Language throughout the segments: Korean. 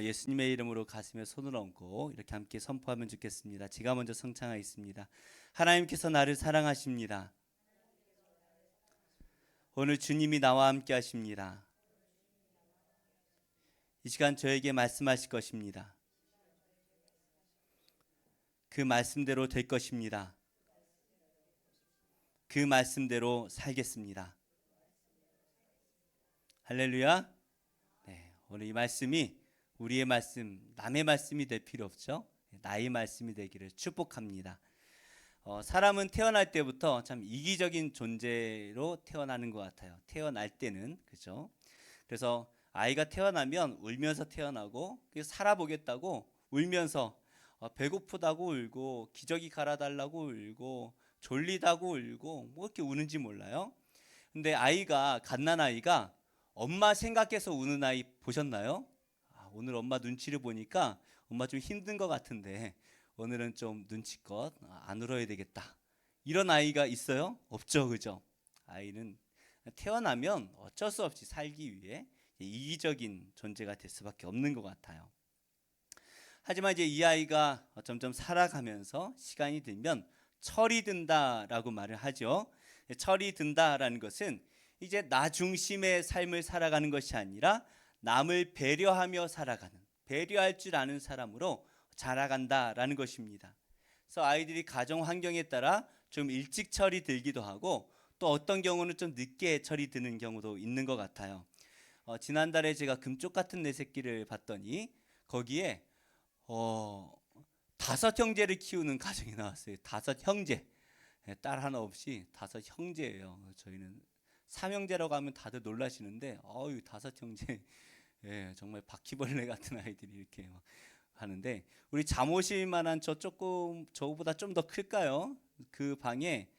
예수님의 이름으로 가슴에 손을 얹고 이렇게 함께 선포하면 좋겠습니다. 제가 먼저 성창하겠습니다. 하나님께서 나를 사랑하십니다. 오늘 주님이 나와 함께 하십니다. 이 시간 저에게 말씀하실 것입니다. 그 말씀대로 될 것입니다. 그 말씀대로 살겠습니다. 할렐루야. 네, 오늘 이 말씀이 우리의 말씀, 남의 말씀이 될 필요 없죠. 나의 말씀이 되기를 축복합니다. 사람은 태어날 때부터 참 이기적인 존재로 태어나는 것 같아요. 태어날 때는, 그죠? 그래서 아이가 태어나면 울면서 태어나고 살아보겠다고 울면서 배고프다고 울고 기저귀 갈아달라고 울고 졸리다고 울고 뭐 이렇게 우는지 몰라요. 근데 갓난아이가 엄마 생각해서 우는 아이 보셨나요? 오늘 엄마 눈치를 보니까 엄마 좀 힘든 것 같은데 오늘은 좀 눈치껏 안 울어야 되겠다. 이런 아이가 있어요? 없죠, 그죠? 아이는 태어나면 어쩔 수 없이 살기 위해 이기적인 존재가 될 수밖에 없는 것 같아요. 하지만 이제 이 아이가 점점 살아가면서 시간이 들면 철이 든다라고 말을 하죠. 철이 든다라는 것은 이제 나 중심의 삶을 살아가는 것이 아니라 남을 배려하며 살아가는, 배려할 줄 아는 사람으로 자라간다라는 것입니다. 그래서 아이들이 가정 환경에 따라 좀 일찍 철이 들기도 하고 또 어떤 경우는 좀 늦게 철이 드는 경우도 있는 것 같아요. 지난달에 제가 금쪽 같은 내 새끼를 봤더니 거기에 5형제를 키우는 가정이 나왔어요. 5형제. 딸 하나 없이 5형제예요. 저희는 3형제라고 하면 다들 놀라시는데 5형제. 예, 정말 바퀴벌레 같은 아이들이 이렇게 막 하는데 우리 잠오실 만한 저보다 좀 더 클까요? 그 방에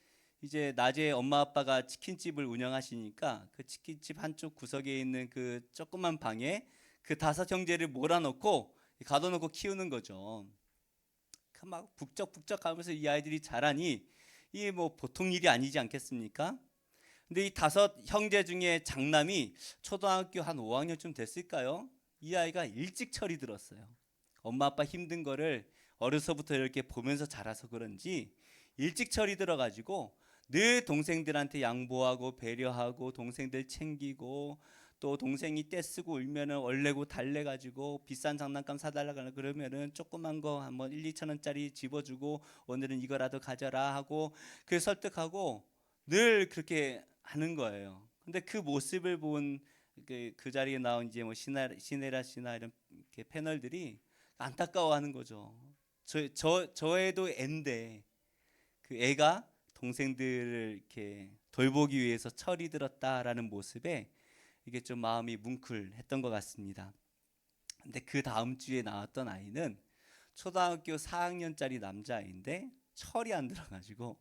이제 낮에 엄마 아빠가 치킨집을 운영하시니까 그 치킨집 한쪽 구석에 있는 그 조그만 방에 그 5형제를 몰아넣고 가둬놓고 키우는 거죠. 막 북적북적하면서 이 아이들이 자라니 이게 뭐 보통 일이 아니지 않겠습니까? 근데 이 5형제 중에 장남이 초등학교 한 5학년쯤 됐을까요? 이 아이가 일찍 철이 들었어요. 엄마 아빠 힘든 거를 어려서부터 이렇게 보면서 자라서 그런지 일찍 철이 들어가지고 늘 동생들한테 양보하고 배려하고 동생들 챙기고 또 동생이 떼쓰고 울면은 얼레고 달래가지고 비싼 장난감 사달라고 그러면은 조그만 거 한번 1, 2천 원짜리 집어주고 오늘은 이거라도 가져라 하고 그 설득하고 늘 그렇게 하는 거예요. 근데 그 모습을 본 그 자리에 나온 이제 뭐 시네라 씨나 이런 패널들이 안타까워하는 거죠. 저 애도 애인데 그 애가 동생들을 이렇게 돌보기 위해서 철이 들었다라는 모습에 이게 좀 마음이 뭉클했던 것 같습니다. 근데 그 다음 주에 나왔던 아이는 초등학교 4학년짜리 남자아이인데 철이 안 들어가지고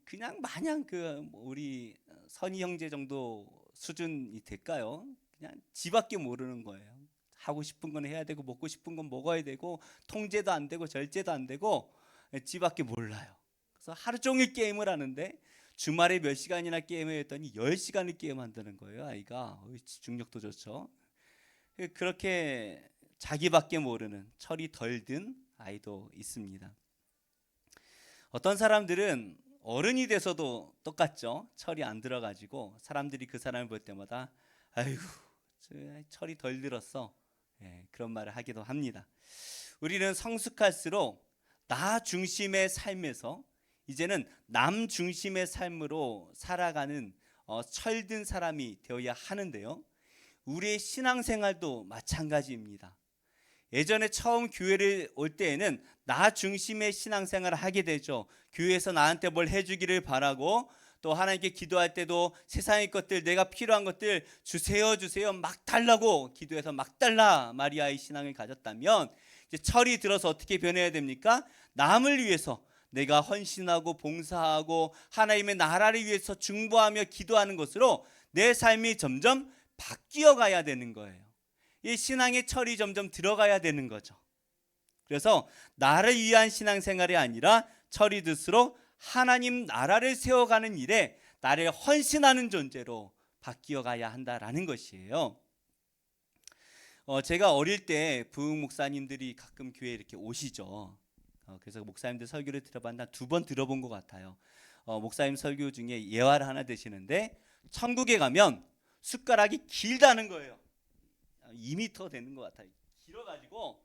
그냥 마냥 우리 선희 형제 정도 수준이 될까요? 그냥 지밖에 모르는 거예요. 하고 싶은 건 해야 되고 먹고 싶은 건 먹어야 되고 통제도 안 되고 절제도 안 되고 지밖에 몰라요. 그래서 하루 종일 게임을 하는데 주말에 몇 시간이나 게임을 했더니 10시간을 게임한다는 거예요. 아이가 집중력도 좋죠. 그렇게 자기밖에 모르는 철이 덜 든 아이도 있습니다. 어떤 사람들은 어른이 돼서도 똑같죠. 철이 안 들어가지고 사람들이 그 사람을 볼 때마다 아이고 철이 덜 들었어. 그런 말을 하기도 합니다. 우리는 성숙할수록 나 중심의 삶에서 이제는 남 중심의 삶으로 살아가는 철든 사람이 되어야 하는데요. 우리의 신앙생활도 마찬가지입니다. 예전에 처음 교회를 올 때에는 나 중심의 신앙생활을 하게 되죠. 교회에서 나한테 뭘 해주기를 바라고 또 하나님께 기도할 때도 세상의 것들 내가 필요한 것들 주세요 주세요 막 달라고 기도해서 막 달라 마리아의 신앙을 가졌다면 이제 철이 들어서 어떻게 변해야 됩니까? 남을 위해서 내가 헌신하고 봉사하고 하나님의 나라를 위해서 중보하며 기도하는 것으로 내 삶이 점점 바뀌어 가야 되는 거예요. 이 신앙의 철이 점점 들어가야 되는 거죠. 그래서 나를 위한 신앙생활이 아니라 철이 들수록 하나님 나라를 세워가는 일에 나를 헌신하는 존재로 바뀌어 가야 한다라는 것이에요. 제가 어릴 때 부흥 목사님들이 가끔 교회에 이렇게 오시죠. 그래서 목사님들 설교를 들어봤나 2번 들어본 것 같아요. 목사님 설교 중에 예화를 하나 드시는데 천국에 가면 숟가락이 길다는 거예요. 2m 되는 것 같아요. 길어가지고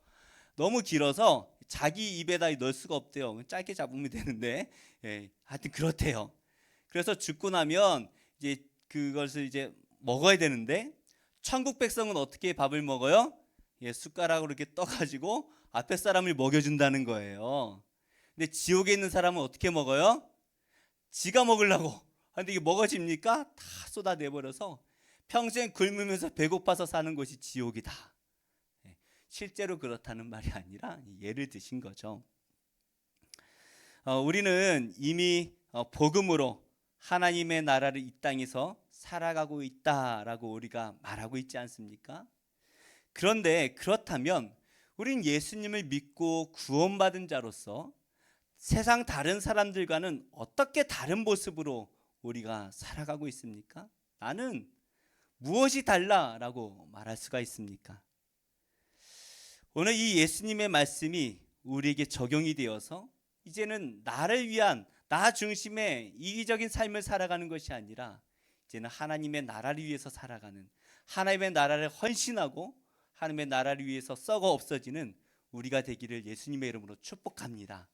너무 길어서 자기 입에다 넣을 수가 없대요. 짧게 잡으면 되는데, 예, 하여튼 그렇대요. 그래서 죽고 나면 이제 그것을 이제 먹어야 되는데 천국 백성은 어떻게 밥을 먹어요? 예, 숟가락으로 이렇게 떠가지고 앞에 사람을 먹여준다는 거예요. 근데 지옥에 있는 사람은 어떻게 먹어요? 지가 먹으려고. 근데 이게 먹어집니까? 다 쏟아내버려서 평생 굶으면서 배고파서 사는 것이 지옥이다. 실제로 그렇다는 말이 아니라 예를 드신 거죠. 우리는 이미 복음으로 하나님의 나라를 이 땅에서 살아가고 있다라고 우리가 말하고 있지 않습니까? 그런데 그렇다면 우린 예수님을 믿고 구원받은 자로서 세상 다른 사람들과는 어떻게 다른 모습으로 우리가 살아가고 있습니까? 나는 무엇이 달라라고 말할 수가 있습니까? 오늘 이 예수님의 말씀이 우리에게 적용이 되어서 이제는 나를 위한 나 중심의 이기적인 삶을 살아가는 것이 아니라 이제는 하나님의 나라를 위해서 살아가는, 하나님의 나라를 헌신하고 하나님의 나라를 위해서 썩어 없어지는 우리가 되기를 예수님의 이름으로 축복합니다.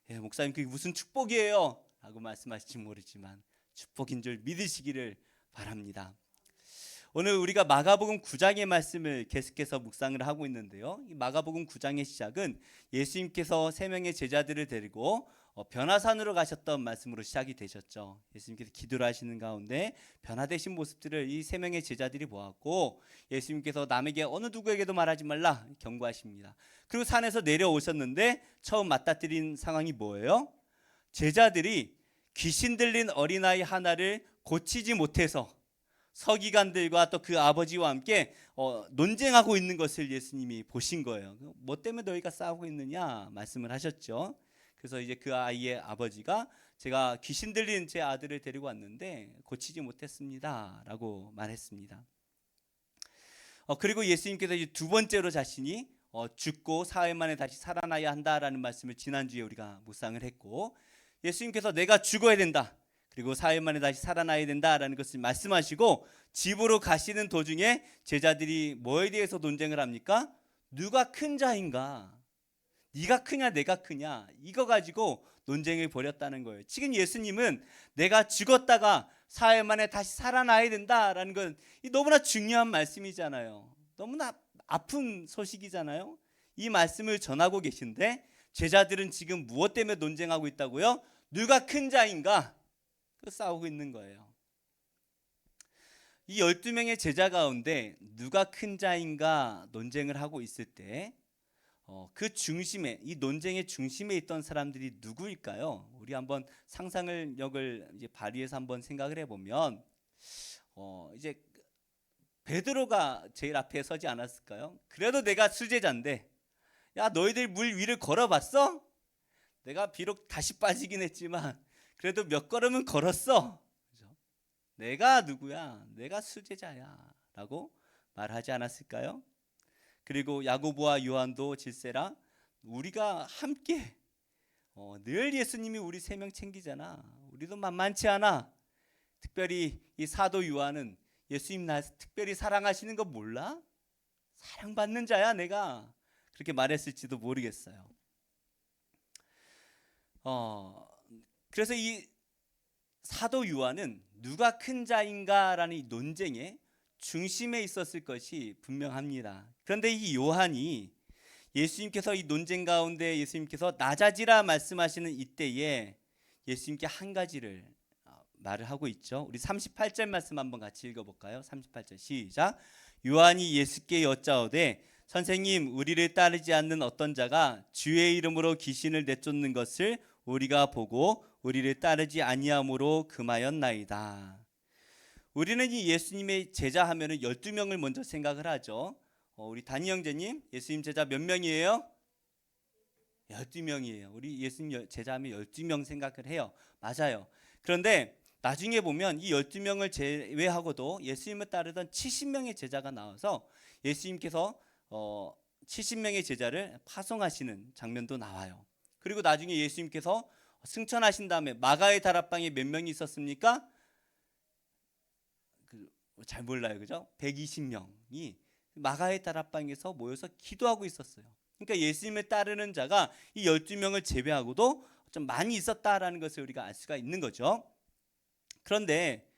예, 목사님 그게 무슨 축복이에요? 라고 말씀하실지 모르지만 축복인 줄 믿으시기를 바랍니다. 오늘 우리가 마가복음 9장의 말씀을 계속해서 묵상을 하고 있는데요. 이 마가복음 9장의 시작은 예수님께서 3명의 제자들을 데리고 변화산으로 가셨던 말씀으로 시작이 되셨죠. 예수님께서 기도를 하시는 가운데 변화되신 모습들을 이 3명의 제자들이 보았고 예수님께서 남에게 어느 누구에게도 말하지 말라 경고하십니다. 그리고 산에서 내려오셨는데 처음 맞닥뜨린 상황이 뭐예요? 제자들이 귀신 들린 어린아이 하나를 고치지 못해서 서기관들과 또 그 아버지와 함께 논쟁하고 있는 것을 예수님이 보신 거예요. 뭐 때문에 너희가 싸우고 있느냐 말씀을 하셨죠. 그래서 이제 그 아이의 아버지가 제가 귀신 들린 제 아들을 데리고 왔는데 고치지 못했습니다 라고 말했습니다. 그리고 예수님께서 이제 2번째로 자신이 죽고 사흘 만에 다시 살아나야 한다라는 말씀을 지난주에 우리가 묵상을 했고 예수님께서 내가 죽어야 된다 그리고 사흘 만에 다시 살아나야 된다라는 것을 말씀하시고 집으로 가시는 도중에 제자들이 뭐에 대해서 논쟁을 합니까? 누가 큰 자인가? 네가 크냐 내가 크냐? 이거 가지고 논쟁을 벌였다는 거예요. 지금 예수님은 내가 죽었다가 사흘 만에 다시 살아나야 된다라는 건 너무나 중요한 말씀이잖아요. 너무나 아픈 소식이잖아요. 이 말씀을 전하고 계신데 제자들은 지금 무엇 때문에 논쟁하고 있다고요? 누가 큰 자인가? 싸우고 있는 거예요. 이 12명의 제자 가운데 누가 큰 자인가 논쟁을 하고 있을 때 그 중심에, 이 논쟁의 중심에 있던 사람들이 누구일까요? 우리 한번 상상력을 이제 발휘해서 한번 생각을 해보면 이제 베드로가 제일 앞에 서지 않았을까요? 그래도 내가 수제자인데 야 너희들 물 위를 걸어봤어? 내가 비록 다시 빠지긴 했지만 그래도 몇 걸음은 걸었어. 그죠? 내가 누구야? 내가 수제자야 라고 말하지 않았을까요? 그리고 야고보와 요한도 질세라 우리가 함께 늘 예수님이 우리 3명 챙기잖아. 우리도 만만치 않아. 특별히 이 사도 요한은 예수님 나 특별히 사랑하시는 거 몰라? 사랑받는 자야 내가. 그렇게 말했을지도 모르겠어요. 그래서 이 사도 요한은 누가 큰 자인가라는 이 논쟁의 중심에 있었을 것이 분명합니다. 그런데 이 요한이 예수님께서 이 논쟁 가운데 예수님께서 낮아지라 말씀하시는 이때에 예수님께 한 가지를 말을 하고 있죠. 우리 38절 말씀 한번 같이 읽어볼까요? 38절 시작. 요한이 예수께 여짜오되 선생님 우리를 따르지 않는 어떤 자가 주의 이름으로 귀신을 내쫓는 것을 우리가 보고 우리를 따르지 아니함으로 금하였나이다. 우리는 이 예수님의 제자 하면은 12명을 먼저 생각을 하죠. 우리 단희 형제님 예수님 제자 몇 명이에요? 12명이에요. 우리 예수님 제자 하면 12명 생각을 해요. 맞아요. 그런데 나중에 보면 이 12명을 제외하고도 예수님을 따르던 70명의 제자가 나와서 예수님께서 70명의 제자를 파송하시는 장면도 나와요. 그리고 나중에 예수님께서 승천하신 다음에 마가의 다락방에 몇 명이 있었습니까? 잘 몰라요, 그죠? 120명이 마가의 다락방에서 모여서 기도하고 있었어요. 그러니까 예수님을 따르는 자가 이 12명을 제외하고도 좀 많이 있었다라는 것을 우리가 알 수가 있는 거죠. 그런데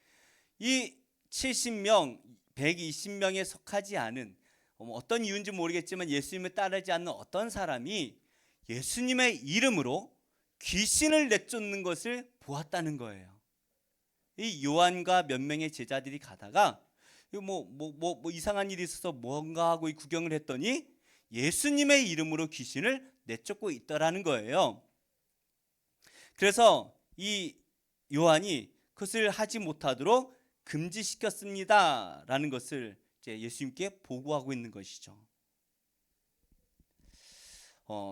이 70명, 120명에 속하지 않은 어떤 이유인지 모르겠지만 예수님을 따르지 않는 어떤 사람이 예수님의 이름으로 귀신을 내쫓는 것을 보았다는 거예요. 이 요한과 몇 명의 제자들이 가다가 뭐 이상한 일이 있어서 뭔가 하고 구경을 했더니 예수님의 이름으로 귀신을 내쫓고 있더라는 거예요. 그래서 이 요한이 그것을 하지 못하도록 금지시켰습니다라는 것을 이제 예수님께 보고하고 있는 것이죠.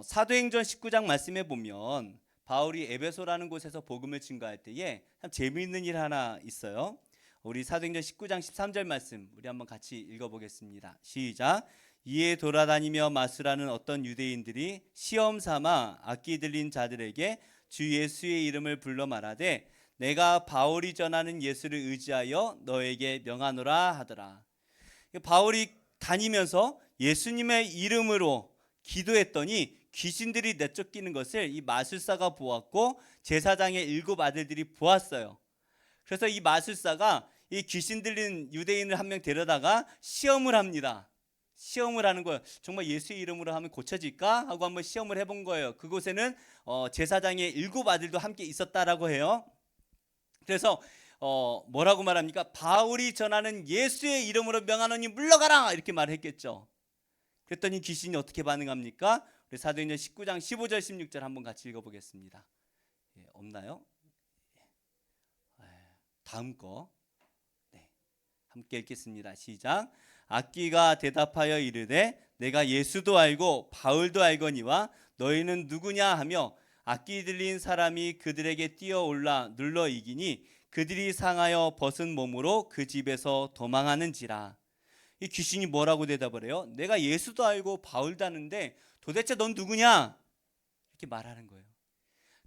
사도행전 19장 말씀에 보면 바울이 에베소라는 곳에서 복음을 증거할 때에 참 재미있는 일 하나 있어요. 우리 사도행전 19장 13절 말씀 우리 한번 같이 읽어보겠습니다. 시작. 이에 돌아다니며 마술하는 어떤 유대인들이 시험 삼아 악기 들린 자들에게 주 예수의 이름을 불러 말하되 내가 바울이 전하는 예수를 의지하여 너에게 명하노라 하더라. 바울이 다니면서 예수님의 이름으로 기도했더니 귀신들이 내쫓기는 것을 이 마술사가 보았고 제사장의 7 아들들이 보았어요. 그래서 이 마술사가 이 귀신 들린 유대인을 한 명 데려다가 시험을 합니다. 시험을 하는 거예요. 정말 예수의 이름으로 하면 고쳐질까? 하고 한번 시험을 해본 거예요. 그곳에는 제사장의 7 아들도 함께 있었다라고 해요. 그래서 뭐라고 말합니까? 바울이 전하는 예수의 이름으로 명하노니 물러가라! 이렇게 말했겠죠. 그랬더니 귀신이 어떻게 반응합니까? 우리 사도행전 19장 15절 16절 한번 같이 읽어보겠습니다. 없나요? 다음 거 함께 읽겠습니다. 시작. 악기가 대답하여 이르되 내가 예수도 알고 바울도 알거니와 너희는 누구냐 하며 악기 들린 사람이 그들에게 뛰어올라 눌러 이기니 그들이 상하여 벗은 몸으로 그 집에서 도망하는지라. 이 귀신이 뭐라고 대답을 해요? 내가 예수도 알고 바울도 아는데 도대체 넌 누구냐? 이렇게 말하는 거예요.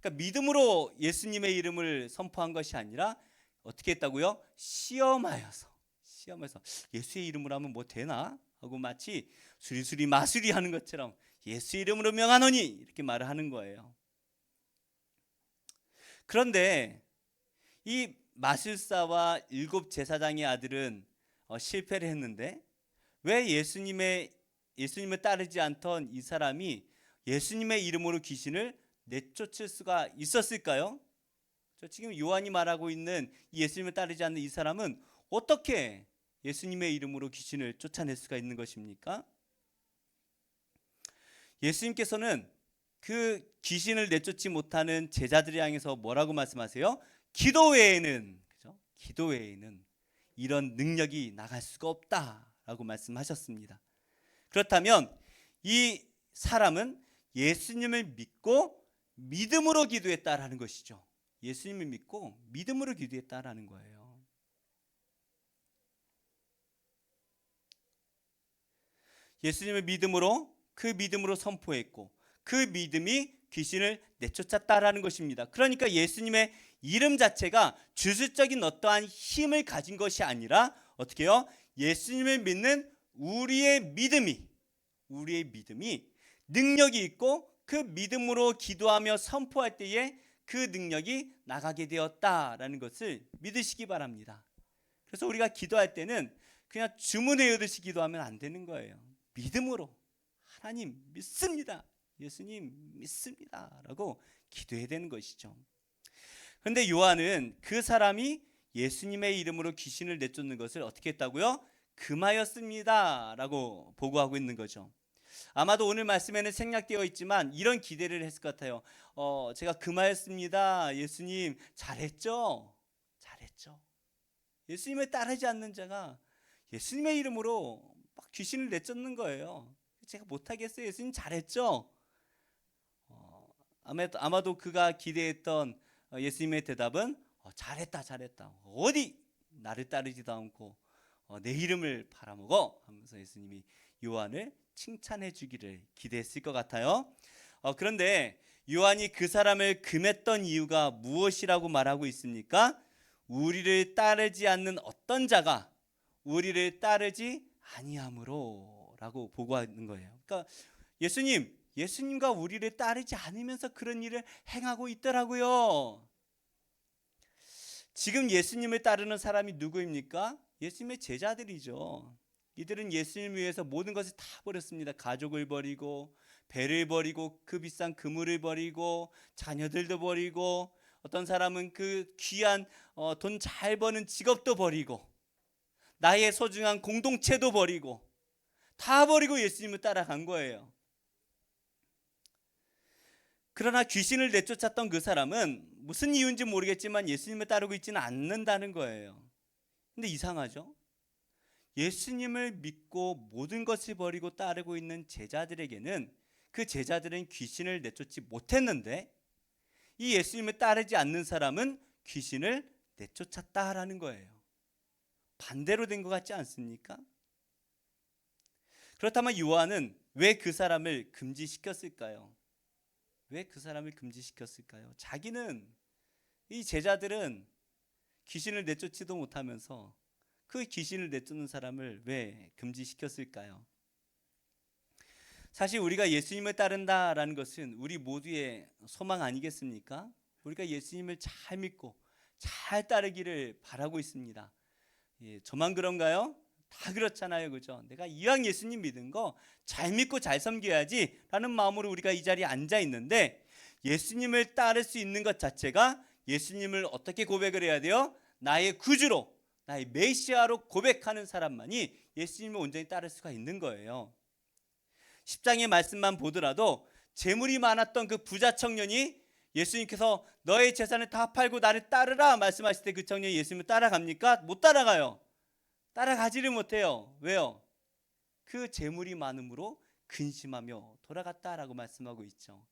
그러니까 믿음으로 예수님의 이름을 선포한 것이 아니라 어떻게 했다고요? 시험하여서 예수의 이름으로 하면 뭐 되나? 하고 마치 수리수리 마수리 하는 것처럼 예수 이름으로 명하노니 이렇게 말을 하는 거예요. 그런데 이 마술사와 7 제사장의 아들은 실패를 했는데 왜 예수님을 따르지 않던 이 사람이 예수님의 이름으로 귀신을 내쫓을 수가 있었을까요? 지금 요한이 말하고 있는 예수님을 따르지 않는 이 사람은 어떻게 예수님의 이름으로 귀신을 쫓아낼 수가 있는 것입니까? 예수님께서는 그 귀신을 내쫓지 못하는 제자들을 향해서 뭐라고 말씀하세요? 기도 외에는, 그죠? 기도 외에는 이런 능력이 나갈 수가 없다라고 말씀하셨습니다. 그렇다면 이 사람은 예수님을 믿고 믿음으로 기도했다라는 것이죠. 예수님을 믿고 믿음으로 기도했다라는 거예요. 예수님을 믿음으로 그 믿음으로 선포했고 그 믿음이 귀신을 내쫓았다라는 것입니다. 그러니까 예수님의 이름 자체가 주술적인 어떠한 힘을 가진 것이 아니라 어떻게요? 예수님을 믿는 우리의 믿음이 능력이 있고 그 믿음으로 기도하며 선포할 때에 그 능력이 나가게 되었다라는 것을 믿으시기 바랍니다. 그래서 우리가 기도할 때는 그냥 주문 외우듯이 기도하면 안 되는 거예요. 믿음으로 하나님 믿습니다. 예수님 믿습니다. 라고 기도해야 되는 것이죠. 그런데 요한은 그 사람이 예수님의 이름으로 귀신을 내쫓는 것을 어떻게 했다고요? 금하였습니다. 라고 보고하고 있는 거죠. 아마도 오늘 말씀에는 생략되어 있지만 이런 기대를 했을 것 같아요. 제가 금하였습니다. 예수님 잘했죠? 잘했죠. 예수님을 따르지 않는 자가 예수님의 이름으로 막 귀신을 내쫓는 거예요. 제가 못하겠어요. 예수님 잘했죠? 아마도 그가 기대했던 예수님의 대답은 잘했다. 어디 나를 따르지도 않고 내 이름을 팔아먹어 하면서 예수님이 요한을 칭찬해 주기를 기대했을 것 같아요. 그런데 요한이 그 사람을 금했던 이유가 무엇이라고 말하고 있습니까? 우리를 따르지 않는 어떤 자가 우리를 따르지 아니함으로라고 보고하는 거예요. 그러니까 예수님과 우리를 따르지 않으면서 그런 일을 행하고 있더라고요. 지금 예수님을 따르는 사람이 누구입니까? 예수님의 제자들이죠. 이들은 예수님을 위해서 모든 것을 다 버렸습니다. 가족을 버리고 배를 버리고 그 비싼 그물을 버리고 자녀들도 버리고 어떤 사람은 그 귀한 돈 잘 버는 직업도 버리고 나의 소중한 공동체도 버리고 다 버리고 예수님을 따라간 거예요. 그러나 귀신을 내쫓았던 그 사람은 무슨 이유인지 모르겠지만 예수님을 따르고 있지는 않는다는 거예요. 근데 이상하죠? 예수님을 믿고 모든 것을 버리고 따르고 있는 제자들에게는 그 제자들은 귀신을 내쫓지 못했는데 이 예수님을 따르지 않는 사람은 귀신을 내쫓았다라는 거예요. 반대로 된 것 같지 않습니까? 그렇다면 요한은 왜 그 사람을 금지시켰을까요? 왜 그 사람을 금지시켰을까요? 이 제자들은 귀신을 내쫓지도 못하면서 그 귀신을 내쫓는 사람을 왜 금지시켰을까요? 사실 우리가 예수님을 따른다라는 것은 우리 모두의 소망 아니겠습니까? 우리가 예수님을 잘 믿고 잘 따르기를 바라고 있습니다. 저만 그런가요? 다 그렇잖아요, 그죠? 내가 이왕 예수님 믿은 거 잘 믿고 잘 섬겨야지 라는 마음으로 우리가 이 자리에 앉아 있는데 예수님을 따를 수 있는 것 자체가 예수님을 어떻게 고백을 해야 돼요? 나의 구주로, 나의 메시아로 고백하는 사람만이 예수님을 온전히 따를 수가 있는 거예요. 10장의 말씀만 보더라도 재물이 많았던 그 부자 청년이 예수님께서 너의 재산을 다 팔고 나를 따르라 말씀하실 때 그 청년이 예수님을 따라갑니까? 못 따라가요. 따라가지를 못해요. 왜요? 그 재물이 많음으로 근심하며 돌아갔다라고 말씀하고 있죠.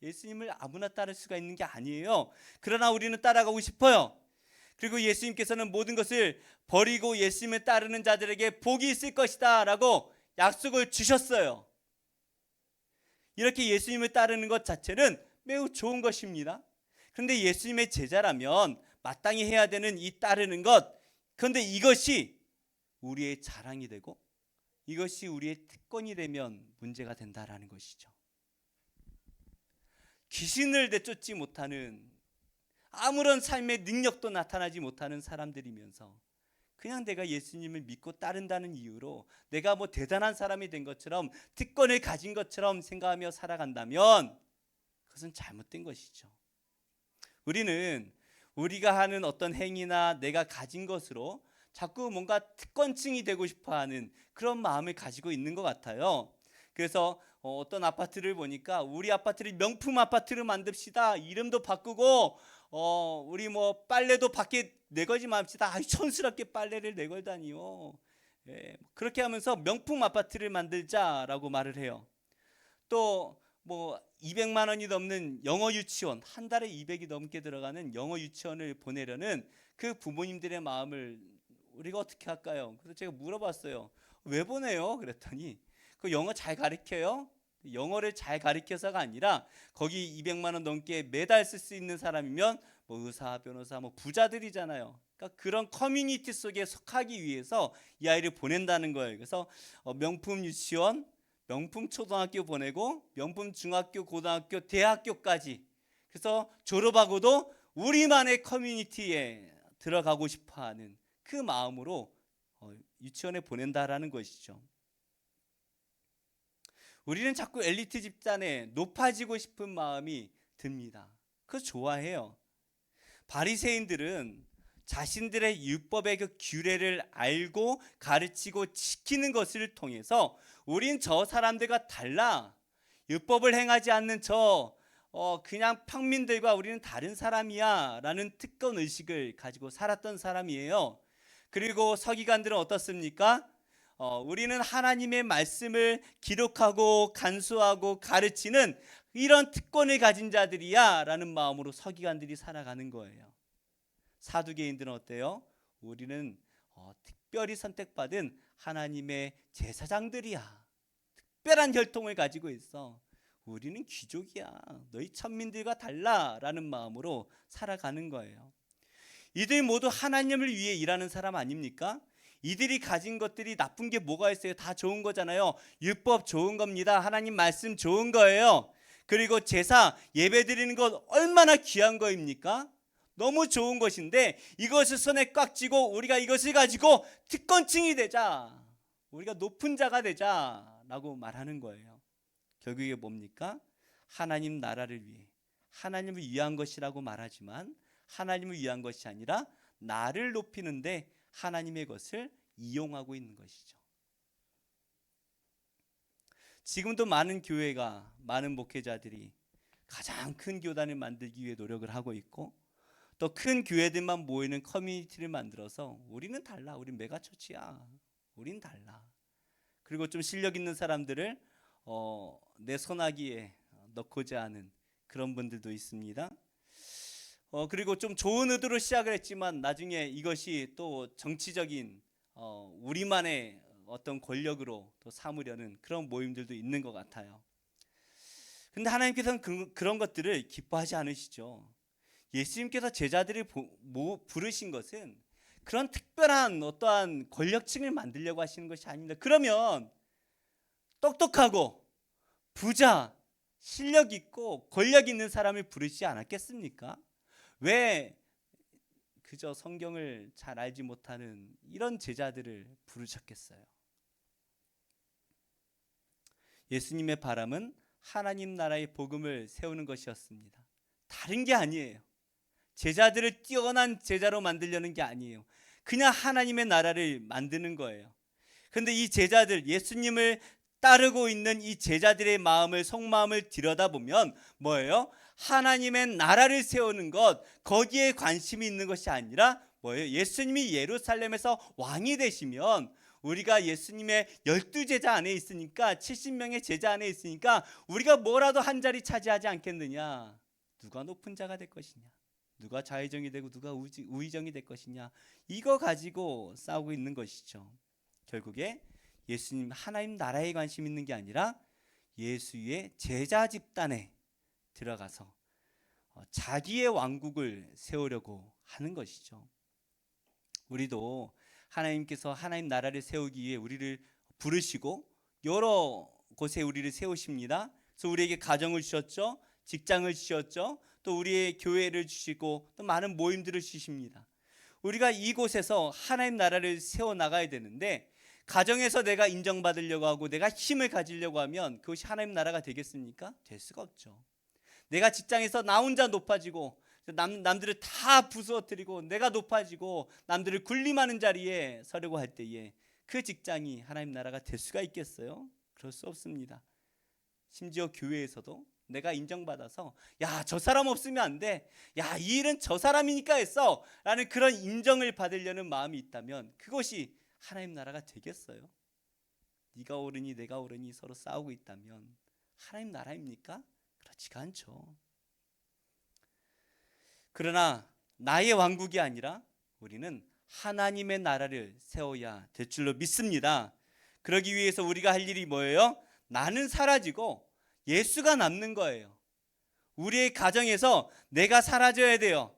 예수님을 아무나 따를 수가 있는 게 아니에요. 그러나 우리는 따라가고 싶어요. 그리고 예수님께서는 모든 것을 버리고 예수님을 따르는 자들에게 복이 있을 것이다 라고 약속을 주셨어요. 이렇게 예수님을 따르는 것 자체는 매우 좋은 것입니다. 그런데 예수님의 제자라면 마땅히 해야 되는 이 따르는 것, 그런데 이것이 우리의 자랑이 되고 이것이 우리의 특권이 되면 문제가 된다라는 것이죠. 귀신을 내쫓지 못하는, 아무런 삶의 능력도 나타나지 못하는 사람들이면서 그냥 내가 예수님을 믿고 따른다는 이유로 내가 뭐 대단한 사람이 된 것처럼 특권을 가진 것처럼 생각하며 살아간다면 그것은 잘못된 것이죠. 우리가 하는 어떤 행위나 내가 가진 것으로 자꾸 뭔가 특권층이 되고 싶어하는 그런 마음을 가지고 있는 것 같아요. 그래서 어떤 아파트를 보니까 우리 아파트를 명품 아파트로 만듭시다. 이름도 바꾸고 우리 뭐 빨래도 밖에 내걸지 맙시다. 촌스럽게 빨래를 내걸다니요. 그렇게 하면서 명품 아파트를 만들자라고 말을 해요. 또 뭐 200만 원이 넘는 영어 유치원, 한 달에 200이 넘게 들어가는 영어 유치원을 보내려는 그 부모님들의 마음을 우리가 어떻게 할까요? 그래서 제가 물어봤어요. 왜 보내요? 그랬더니 그 영어 잘 가르쳐요? 영어를 잘 가르쳐서가 아니라 거기 200만 원 넘게 매달 쓸 수 있는 사람이면 뭐 의사, 변호사, 뭐 부자들이잖아요. 그러니까 그런 커뮤니티 속에 속하기 위해서 이 아이를 보낸다는 거예요. 그래서 명품 유치원, 명품 초등학교 보내고 명품 중학교, 고등학교, 대학교까지. 그래서 졸업하고도 우리만의 커뮤니티에 들어가고 싶어하는 그 마음으로 유치원에 보낸다라는 것이죠. 우리는 자꾸 엘리트 집단에 높아지고 싶은 마음이 듭니다. 그거 좋아해요. 바리새인들은 자신들의 율법의 그 규례를 알고 가르치고 지키는 것을 통해서 우린 저 사람들과 달라, 율법을 행하지 않는 그냥 평민들과 우리는 다른 사람이야 라는 특권 의식을 가지고 살았던 사람이에요. 그리고 서기관들은 어떻습니까? 우리는 하나님의 말씀을 기록하고 간수하고 가르치는 이런 특권을 가진 자들이야 라는 마음으로 서기관들이 살아가는 거예요. 사두개인들은 어때요? 우리는 특별히 선택받은 하나님의 제사장들이야. 특별한 혈통을 가지고 있어. 우리는 귀족이야. 너희 천민들과 달라라는 마음으로 살아가는 거예요. 이들 모두 하나님을 위해 일하는 사람 아닙니까? 이들이 가진 것들이 나쁜 게 뭐가 있어요? 다 좋은 거잖아요. 율법 좋은 겁니다. 하나님 말씀 좋은 거예요. 그리고 제사 예배 드리는 것 얼마나 귀한 거입니까? 너무 좋은 것인데 이것을 손에 꽉 쥐고 우리가 이것을 가지고 특권층이 되자, 우리가 높은 자가 되자라고 말하는 거예요. 결국에 뭡니까? 하나님 나라를 위해, 하나님을 위한 것이라고 말하지만 하나님을 위한 것이 아니라 나를 높이는데 하나님의 것을 이용하고 있는 것이죠. 지금도 많은 교회가, 많은 목회자들이 가장 큰 교단을 만들기 위해 노력을 하고 있고, 또 큰 교회들만 모이는 커뮤니티를 만들어서 우리는 달라, 우린 메가처치야, 우린 달라. 그리고 좀 실력 있는 사람들을 내 손아귀에 넣고자 하는 그런 분들도 있습니다. 그리고 좀 좋은 의도로 시작을 했지만 나중에 이것이 또 정치적인 우리만의 어떤 권력으로 또 삼으려는 그런 모임들도 있는 것 같아요. 근데 하나님께서는 그런 것들을 기뻐하지 않으시죠. 예수님께서 제자들을 부르신 것은 그런 특별한 어떠한 권력층을 만들려고 하시는 것이 아닙니다. 그러면 똑똑하고 부자, 실력 있고 권력 있는 사람을 부르시지 않았겠습니까? 왜 그저 성경을 잘 알지 못하는 이런 제자들을 부르셨겠어요? 예수님의 바람은 하나님 나라의 복음을 세우는 것이었습니다. 다른 게 아니에요. 제자들을 뛰어난 제자로 만들려는 게 아니에요. 그냥 하나님의 나라를 만드는 거예요. 그런데 이 제자들, 예수님을 따르고 있는 이 제자들의 마음을, 속마음을 들여다보면 뭐예요? 하나님의 나라를 세우는 것, 거기에 관심이 있는 것이 아니라 뭐예요? 예수님이 예루살렘에서 왕이 되시면 우리가 예수님의 12제자 안에 있으니까, 70명의 제자 안에 있으니까 우리가 뭐라도 한 자리 차지하지 않겠느냐. 누가 높은 자가 될 것이냐, 누가 좌의정이 되고 누가 우의정이 될 것이냐, 이거 가지고 싸우고 있는 것이죠. 결국에 예수님, 하나님 나라에 관심 있는 게 아니라 예수의 제자 집단에 들어가서 자기의 왕국을 세우려고 하는 것이죠. 우리도 하나님께서 하나님 나라를 세우기 위해 우리를 부르시고 여러 곳에 우리를 세우십니다. 그래서 우리에게 가정을 주셨죠, 직장을 주셨죠, 또 우리의 교회를 주시고 또 많은 모임들을 주십니다. 우리가 이곳에서 하나님 나라를 세워나가야 되는데, 가정에서 내가 인정받으려고 하고 내가 힘을 가지려고 하면 그것이 하나님 나라가 되겠습니까? 될 수가 없죠. 내가 직장에서 나 혼자 높아지고 남들을 다 부수어뜨리고 내가 높아지고 남들을 군림하는 자리에 서려고 할 때에 그 직장이 하나님 나라가 될 수가 있겠어요? 그럴 수 없습니다. 심지어 교회에서도 내가 인정받아서 야, 저 사람 없으면 안 돼, 야, 이 일은 저 사람이니까 했어 라는 그런 인정을 받으려는 마음이 있다면 그것이 하나님 나라가 되겠어요? 네가 옳으니 내가 옳으니 서로 싸우고 있다면 하나님 나라입니까? 그렇지가 않죠. 그러나 나의 왕국이 아니라 우리는 하나님의 나라를 세워야 될 줄로 믿습니다. 그러기 위해서 우리가 할 일이 뭐예요? 나는 사라지고 예수가 남는 거예요. 우리의 가정에서 내가 사라져야 돼요.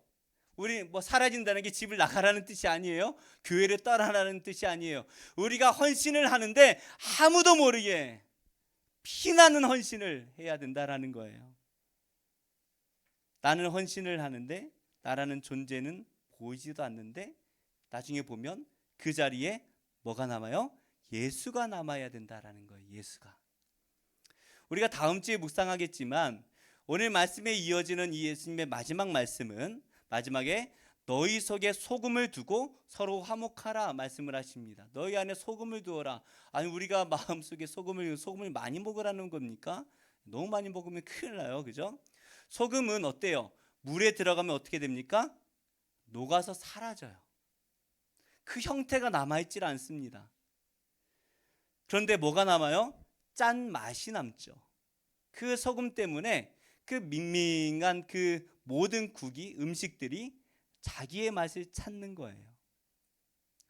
우리 사라진다는 게 집을 나가라는 뜻이 아니에요. 교회를 떠나라는 뜻이 아니에요. 우리가 헌신을 하는데 아무도 모르게 피나는 헌신을 해야 된다라는 거예요. 나는 헌신을 하는데 나라는 존재는 보이지도 않는데 나중에 보면 그 자리에 뭐가 남아요? 예수가 남아야 된다라는 거예요. 예수가. 우리가 다음 주에 묵상하겠지만 오늘 말씀에 이어지는 이 예수님의 마지막 말씀은 마지막에 너희 속에 소금을 두고 서로 화목하라 말씀을 하십니다. 너희 안에 소금을 두어라. 아니, 우리가 마음속에 소금을 많이 먹으라는 겁니까? 너무 많이 먹으면 큰일 나요. 그죠? 소금은 어때요? 물에 들어가면 어떻게 됩니까? 녹아서 사라져요. 그 형태가 남아있질 않습니다. 그런데 뭐가 남아요? 짠 맛이 남죠. 그 소금 때문에 그 밍밍한 그 모든 국이, 음식들이 자기의 맛을 찾는 거예요.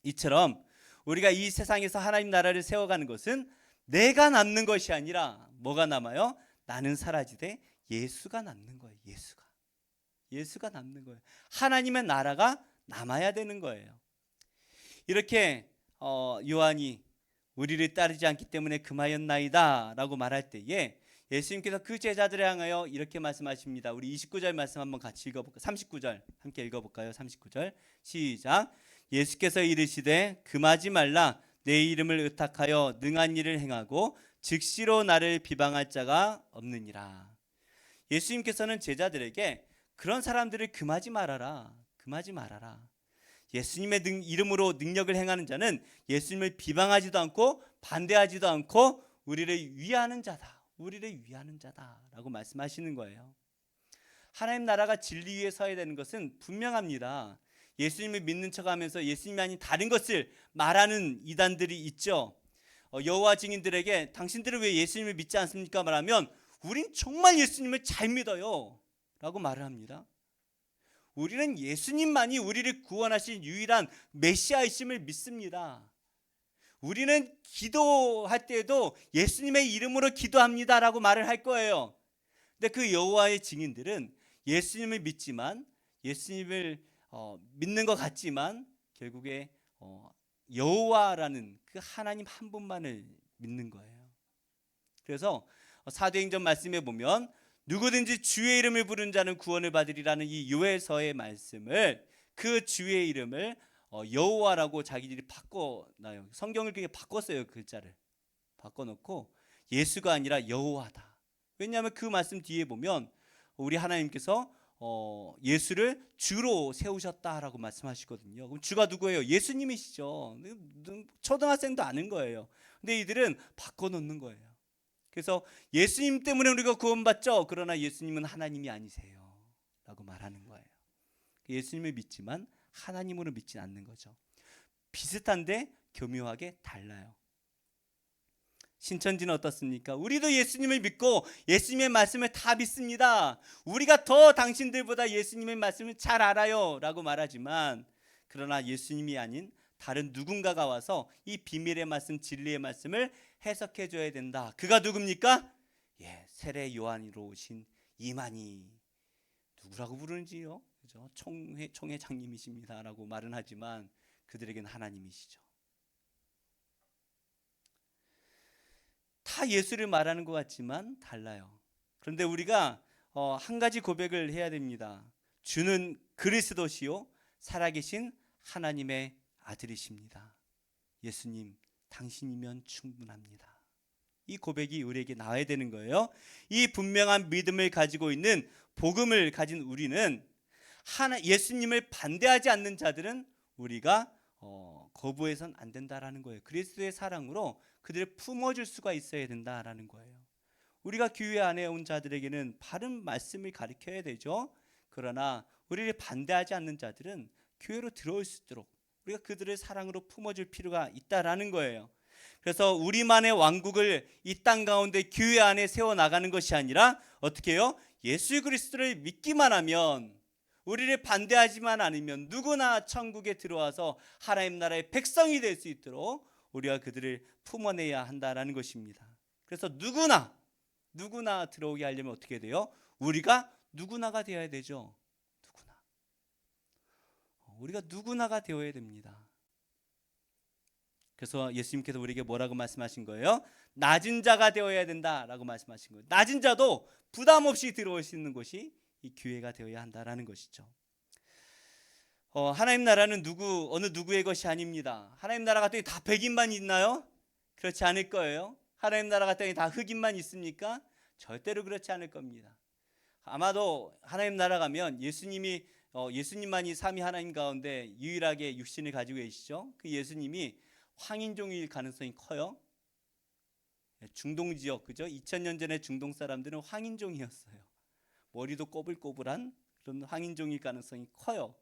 이처럼 우리가 이 세상에서 하나님 나라를 세워가는 것은 내가 남는 것이 아니라 뭐가 남아요? 나는 사라지되 예수가 남는 거예요. 예수가 남는 거예요. 하나님의 나라가 남아야 되는 거예요. 이렇게 요한이 우리를 따르지 않기 때문에 금하였나이다 라고 말할 때에 예수님께서 그 제자들을 향하여 이렇게 말씀하십니다. 우리 29절 말씀 한번 같이 읽어볼까요? 39절 함께 읽어볼까요? 39절 시작. 예수께서 이르시되 금하지 말라. 내 이름을 의탁하여 능한 일을 행하고 즉시로 나를 비방할 자가 없느니라. 예수님께서는 제자들에게 그런 사람들을 금하지 말아라. 예수님의 이름으로 능력을 행하는 자는 예수님을 비방하지도 않고 반대하지도 않고 우리를 위하는 자다라고 말씀하시는 거예요. 하나님 나라가 진리 위에 서야 되는 것은 분명합니다. 예수님을 믿는 척하면서 예수님이 아닌 다른 것을 말하는 이단들이 있죠. 여호와 증인들에게 당신들은 왜 예수님을 믿지 않습니까? 말하면 우린 정말 예수님을 잘 믿어요 라고 말을 합니다. 우리는 예수님만이 우리를 구원하신 유일한 메시아이심을 믿습니다. 우리는 기도할 때에도 예수님의 이름으로 기도합니다 라고 말을 할 거예요. 근데 그 여호와의 증인들은 예수님을 믿지만 예수님을 믿는 것 같지만 결국에 여호와라는 그 하나님 한 분만을 믿는 거예요. 그래서 사도행전 말씀에 보면 누구든지 주의 이름을 부르는 자는 구원을 받으리라는 이 요엘서의 말씀을 그 주의 이름을 여호와라고 자기들이 바꿔놔요. 성경을 그게 바꿨어요. 글자를 바꿔놓고 예수가 아니라 여호와다. 왜냐하면 그 말씀 뒤에 보면 우리 하나님께서 예수를 주로 세우셨다라고 말씀하시거든요. 그럼 주가 누구예요? 예수님이시죠. 초등학생도 아는 거예요. 근데 이들은 바꿔놓는 거예요. 그래서 예수님 때문에 우리가 구원받죠. 그러나 예수님은 하나님이 아니세요 라고 말하는 거예요. 예수님을 믿지만 하나님으로 믿지 않는 거죠. 비슷한데 교묘하게 달라요. 신천지는 어떻습니까? 우리도 예수님을 믿고 예수님의 말씀을 다 믿습니다. 우리가 더 당신들보다 예수님의 말씀을 잘 알아요 라고 말하지만 그러나 예수님이 아닌 다른 누군가가 와서 이 비밀의 말씀, 진리의 말씀을 해석해 줘야 된다. 그가 누굽니까? 세례 요한으로 오신 이만희. 누구라고 부르는지요? 그죠? 총회장님이십니다라고 말은 하지만 그들에게는 하나님이시죠. 다 예수를 말하는 것 같지만 달라요. 그런데 우리가 한 가지 고백을 해야 됩니다. 주는 그리스도시요 살아계신 하나님의 아들이십니다. 예수님, 당신이면 충분합니다. 이 고백이 우리에게 나와야 되는 거예요. 이 분명한 믿음을 가지고 있는 복음을 가진 우리는 예수님을 반대하지 않는 자들은 우리가 거부해서는 안 된다라는 거예요. 그리스도의 사랑으로 그들을 품어줄 수가 있어야 된다라는 거예요. 우리가 교회 안에 온 자들에게는 바른 말씀을 가르쳐야 되죠. 그러나 우리를 반대하지 않는 자들은 교회로 들어올 수 있도록 우리가 그들을 사랑으로 품어줄 필요가 있다라는 거예요. 그래서 우리만의 왕국을 이 땅 가운데 교회 안에 세워나가는 것이 아니라 어떻게 해요? 예수 그리스도를 믿기만 하면, 우리를 반대하지만 않으면 누구나 천국에 들어와서 하나님 나라의 백성이 될 수 있도록 우리가 그들을 품어내야 한다라는 것입니다. 그래서 누구나 들어오게 하려면 어떻게 돼요? 우리가 누구나가 되어야 되죠. 우리가 누구나가 되어야 됩니다. 그래서 예수님께서 우리에게 뭐라고 말씀하신 거예요? 낮은 자가 되어야 된다라고 말씀하신 거예요. 낮은 자도 부담 없이 들어올 수 있는 곳이 이 교회가 되어야 한다라는 것이죠. 하나님 나라는 어느 누구의 것이 아닙니다. 하나님 나라 같더니 다 백인만 있나요? 그렇지 않을 거예요. 하나님 나라 같더니 다 흑인만 있습니까? 절대로 그렇지 않을 겁니다. 아마도 하나님 나라 가면 예수님만이 삼위 하나님 가운데 유일하게 육신을 가지고 계시죠. 그 예수님이 황인종일 가능성이 커요. 중동 지역, 그죠? 2000년 전에 중동 사람들은 황인종이었어요. 머리도 꼬불꼬불한 그런 황인종일 가능성이 커요.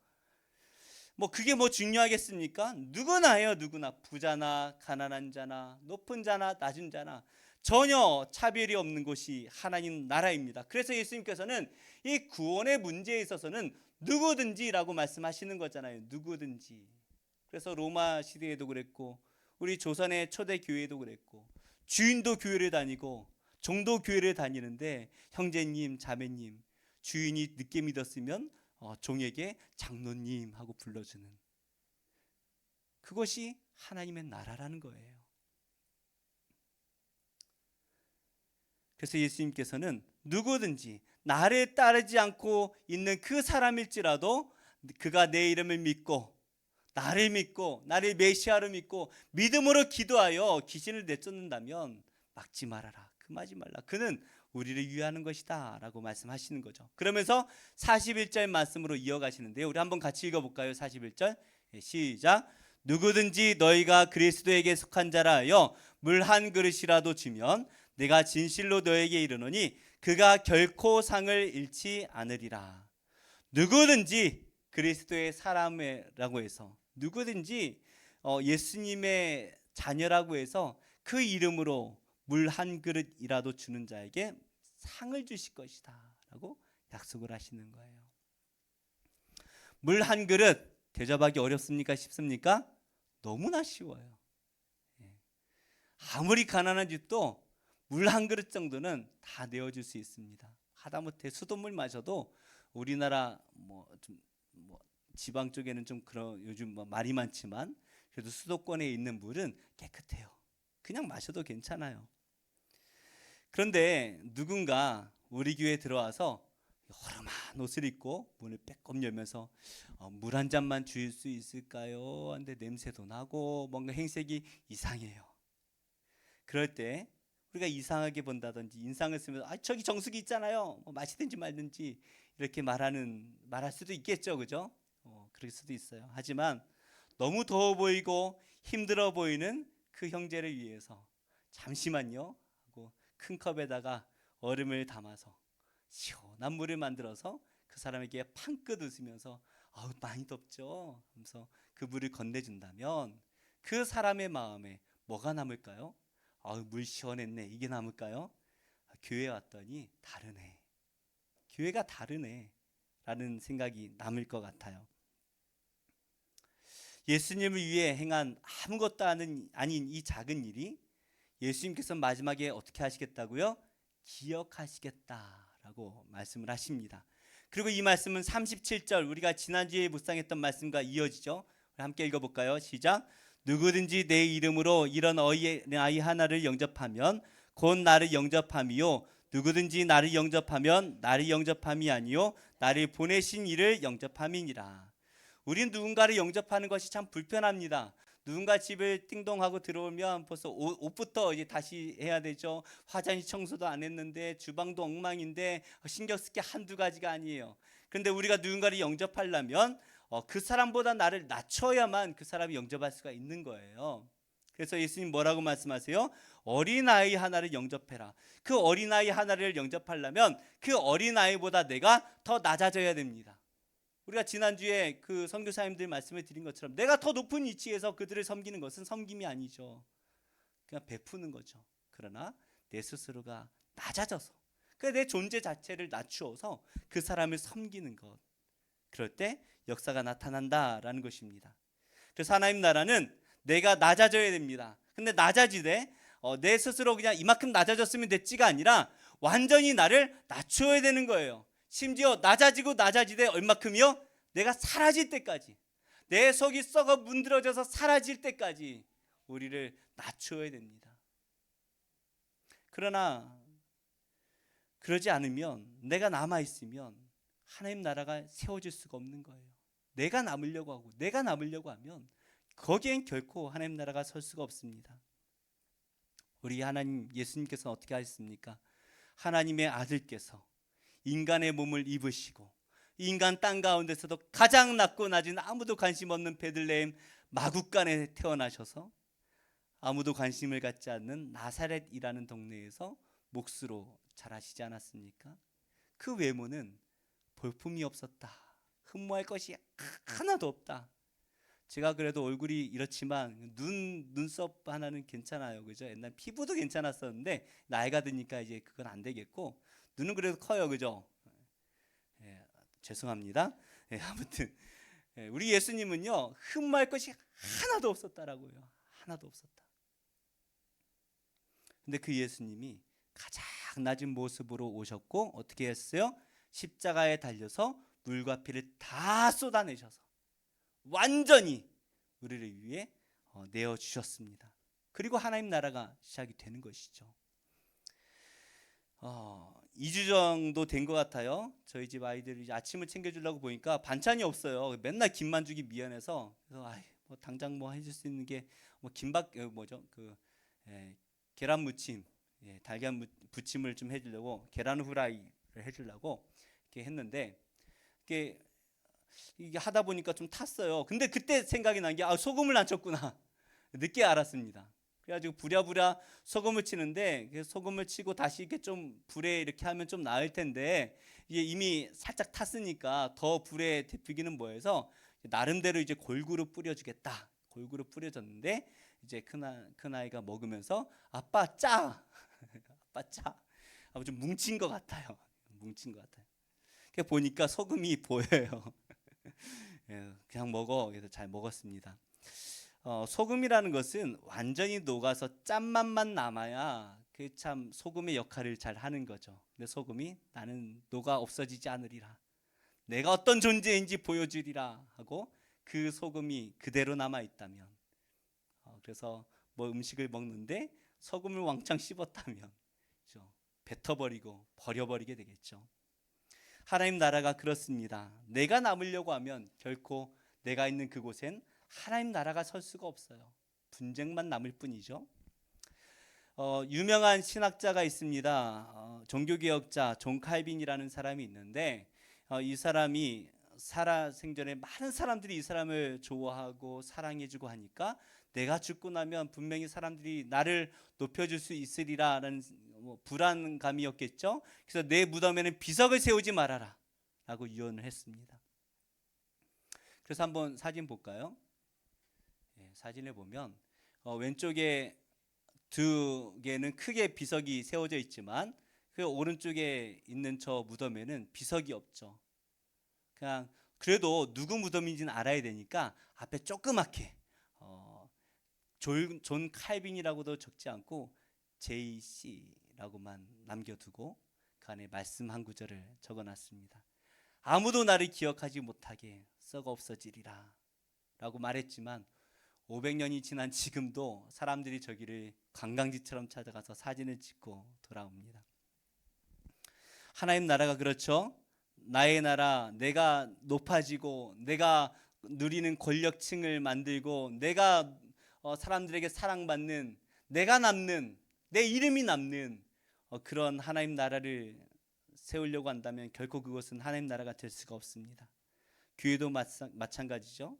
그게 중요하겠습니까? 누구나 해요. 누구나. 부자나 가난한 자나 높은 자나 낮은 자나 전혀 차별이 없는 곳이 하나님 나라입니다. 그래서 예수님께서는 이 구원의 문제에 있어서는 누구든지라고 말씀하시는 거잖아요. 누구든지. 그래서 로마 시대에도 그랬고 우리 조선의 초대 교회도 그랬고 주인도 교회를 다니고 종도 교회를 다니는데 형제님, 자매님, 주인이 늦게 믿었으면 종에게 장로님 하고 불러주는, 그것이 하나님의 나라라는 거예요. 그래서 예수님께서는 누구든지 나를 따르지 않고 있는 그 사람일지라도 그가 내 이름을 믿고 나를 믿고 나를 메시아로 믿고 믿음으로 기도하여 귀신을 내쫓는다면 막지 말아라, 금하지 말라, 그는 우리를 위하는 것이다 라고 말씀하시는 거죠. 그러면서 41절 말씀으로 이어가시는데요, 우리 한번 같이 읽어볼까요? 41절 시작. 누구든지 너희가 그리스도에게 속한 자라 하여 물 한 그릇이라도 주면 내가 진실로 너에게 이르노니 그가 결코 상을 잃지 않으리라. 누구든지 그리스도의 사람이라고 해서, 누구든지 예수님의 자녀라고 해서 그 이름으로 물 한 그릇이라도 주는 자에게 상을 주실 것이다 라고 약속을 하시는 거예요. 물 한 그릇 대접하기 어렵습니까? 쉽습니까? 너무나 쉬워요. 아무리 가난한 집도 물 한 그릇 정도는 다 내어줄 수 있습니다. 하다못해 수돗물 마셔도 우리나라 지방 쪽에는 좀 그런 요즘 말이 많지만 그래도 수도권에 있는 물은 깨끗해요. 그냥 마셔도 괜찮아요. 그런데 누군가 우리 교회에 들어와서 허름한 옷을 입고 문을 빼꼼 열면서 물 한 잔만 주실 수 있을까요? 하는데 냄새도 나고 뭔가 행색이 이상해요. 그럴 때 우리가 이상하게 본다든지 인상을 쓰면서 저기 정수기 있잖아요, 마시든지 말든지 이렇게 말할 수도 있겠죠, 그죠? 그럴 수도 있어요. 하지만 너무 더워 보이고 힘들어 보이는 그 형제를 위해서 잠시만요 하고 큰 컵에다가 얼음을 담아서 시원한 물을 만들어서 그 사람에게 팡긋 웃으면서 많이 덥죠 하면서 그 물을 건네준다면 그 사람의 마음에 뭐가 남을까요? 물 시원했네, 이게 남을까요? 교회 왔더니 다르네, 교회가 다르네 라는 생각이 남을 것 같아요. 예수님을 위해 행한 아무것도 아닌 이 작은 일이 예수님께서 마지막에 어떻게 하시겠다고요? 기억하시겠다라고 말씀을 하십니다. 그리고 이 말씀은 37절 우리가 지난주에 묵상했던 말씀과 이어지죠. 함께 읽어볼까요? 시작. 누구든지 내 이름으로 이런 어린아이 하나를 영접하면 곧 나를 영접함이요, 누구든지 나를 영접하면 나를 영접함이 아니요 나를 보내신 이를 영접함이니라. 우린 누군가를 영접하는 것이 참 불편합니다. 누군가 집을 띵동하고 들어오면 벌써 옷부터 이제 다시 해야 되죠. 화장실 청소도 안 했는데 주방도 엉망인데 신경 쓸 게 한두 가지가 아니에요. 그런데 우리가 누군가를 영접하려면 그 사람보다 나를 낮춰야만 그 사람이 영접할 수가 있는 거예요. 그래서 예수님 뭐라고 말씀하세요? 어린아이 하나를 영접해라. 그 어린아이 하나를 영접하려면 그 어린아이보다 내가 더 낮아져야 됩니다. 우리가 지난주에 그 선교사님들 말씀을 드린 것처럼 내가 더 높은 위치에서 그들을 섬기는 것은 섬김이 아니죠. 그냥 베푸는 거죠. 그러나 내 스스로가 낮아져서 내 존재 자체를 낮추어서 그 사람을 섬기는 것, 그럴 때 역사가 나타난다라는 것입니다. 그래서 하나님 나라는 내가 낮아져야 됩니다. 근데 낮아지되 내 스스로 그냥 이만큼 낮아졌으면 됐지가 아니라 완전히 나를 낮춰야 되는 거예요. 심지어 낮아지되 얼마큼이요? 내가 사라질 때까지, 내 속이 썩어 문드러져서 사라질 때까지 우리를 낮춰야 됩니다. 그러나 그러지 않으면, 내가 남아있으면 하나님 나라가 세워질 수가 없는 거예요. 내가 남으려고 하면 거기엔 결코 하나님 나라가 설 수가 없습니다. 우리 하나님 예수님께서는 어떻게 하셨습니까? 하나님의 아들께서 인간의 몸을 입으시고 인간 땅 가운데서도 가장 낮고 낮은 아무도 관심 없는 베들레헴 마구간에 태어나셔서 아무도 관심을 갖지 않는 나사렛이라는 동네에서 몫으로 자라시지 않았습니까? 그 외모는 볼품이 없었다, 흠모할 것이 하나도 없다. 제가 그래도 얼굴이 이렇지만 눈썹 하나는 괜찮아요, 그죠? 옛날 피부도 괜찮았었는데 나이가 드니까 이제 그건 안 되겠고, 눈은 그래도 커요, 그죠? 죄송합니다. 아무튼 우리 예수님은요 흠모할 것이 하나도 없었다라고요. 하나도 없었다. 근데 그 예수님이 가장 낮은 모습으로 오셨고 어떻게 했어요? 십자가에 달려서 물과 피를 다 쏟아내셔서 완전히 우리를 위해 내어주셨습니다. 그리고 하나님 나라가 시작이 되는 것이죠. 2주 정도 된 것 같아요. 저희 집 아이들이 아침을 챙겨주려고 보니까 반찬이 없어요. 맨날 김만 주기 미안해서 그래서 뭐 당장 뭐 해줄 수 있는 게 뭐 김밥 뭐죠 계란 무침, 달걀 부침을 좀 해주려고 계란 후라이를 해주려고 이렇게 했는데 이게 하다 보니까 좀 탔어요. 근데 그때 생각이 난 게 소금을 안 쳤구나. 늦게 알았습니다. 그래가지고 부랴부랴 소금을 치는데 소금을 치고 다시 이렇게 좀 불에 이렇게 하면 좀 나을 텐데 이게 이미 살짝 탔으니까 더 불에 데피기는 뭐해서 나름대로 이제 골고루 뿌려주겠다. 골고루 뿌려졌는데 이제 큰 아이가 먹으면서 아빠 짜, 아빠 짜. 좀 뭉친 것 같아요. 뭉친 것 같아요. 보니까 소금이 보여요. 그냥 먹어. 그래서 잘 먹었습니다. 소금이라는 것은 완전히 녹아서 짠맛만 남아야 그 참 소금의 역할을 잘 하는 거죠. 근데 소금이 나는 녹아 없어지지 않으리라. 내가 어떤 존재인지 보여주리라 하고 그 소금이 그대로 남아 있다면, 그래서 뭐 음식을 먹는데 소금을 왕창 씹었다면 뱉어버리고 버려버리게 되겠죠. 하나님 나라가 그렇습니다. 내가 남으려고 하면 결코 내가 있는 그곳엔 하나님 나라가 설 수가 없어요. 분쟁만 남을 뿐이죠. 유명한 신학자가 있습니다. 종교개혁자 존 칼빈이라는 사람이 있는데 이 사람이 살아생전에 많은 사람들이 이 사람을 좋아하고 사랑해주고 하니까 내가 죽고 나면 분명히 사람들이 나를 높여줄 수 있으리라는 불안감이었겠죠. 그래서 내 무덤에는 비석을 세우지 말아라 라고 유언을 했습니다. 그래서 한번 사진 볼까요? 사진을 보면 왼쪽에 두 개는 크게 비석이 세워져 있지만 그 오른쪽에 있는 저 무덤에는 비석이 없죠. 그냥 그래도 누구 무덤인지는 알아야 되니까 앞에 조그맣게 존 칼빈이라고도 적지 않고 JC라고만 남겨두고 그 안에 말씀 한 구절을 적어놨습니다. 아무도 나를 기억하지 못하게 썩어 없어지리라 라고 말했지만 500년이 지난 지금도 사람들이 저기를 관광지처럼 찾아가서 사진을 찍고 돌아옵니다. 하나님 나라가 그렇죠. 나의 나라, 내가 높아지고 내가 누리는 권력층을 만들고 내가 사람들에게 사랑받는, 내가 남는, 내 이름이 남는 그런 하나님 나라를 세우려고 한다면 결코 그것은 하나님 나라가 될 수가 없습니다. 교회도 마찬가지죠.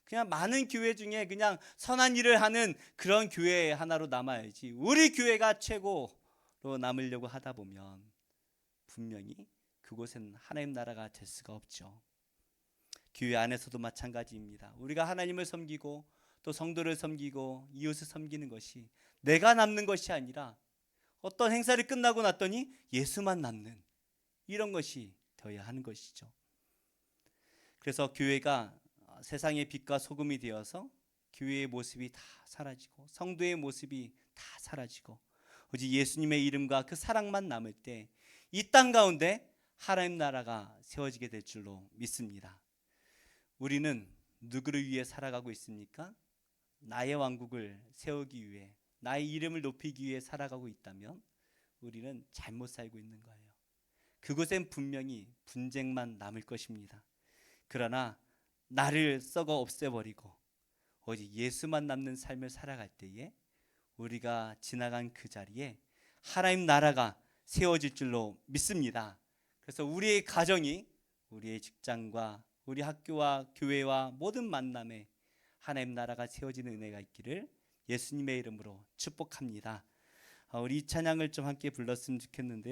그냥 많은 교회 중에 그냥 선한 일을 하는 그런 교회 하나로 남아야지 우리 교회가 최고로 남으려고 하다 보면 분명히 그곳은 하나님 나라가 될 수가 없죠. 교회 안에서도 마찬가지입니다. 우리가 하나님을 섬기고 또 성도를 섬기고 이웃을 섬기는 것이 내가 남는 것이 아니라 어떤 행사를 끝나고 났더니 예수만 남는 이런 것이 되어야 하는 것이죠. 그래서 교회가 세상의 빛과 소금이 되어서 교회의 모습이 다 사라지고 성도의 모습이 다 사라지고 오직 예수님의 이름과 그 사랑만 남을 때 이 땅 가운데 하나님 나라가 세워지게 될 줄로 믿습니다. 우리는 누구를 위해 살아가고 있습니까? 나의 왕국을 세우기 위해, 나의 이름을 높이기 위해 살아가고 있다면 우리는 잘못 살고 있는 거예요. 그곳엔 분명히 분쟁만 남을 것입니다. 그러나 나를 썩어 없애버리고 오직 예수만 남는 삶을 살아갈 때에 우리가 지나간 그 자리에 하나님 나라가 세워질 줄로 믿습니다. 그래서 우리의 가정이, 우리의 직장과 우리 학교와 교회와 모든 만남에 하나님 나라가 세워지는 은혜가 있기를 예수님의 이름으로 축복합니다. 우리 이 찬양을 좀 함께 불렀으면 좋겠는데요.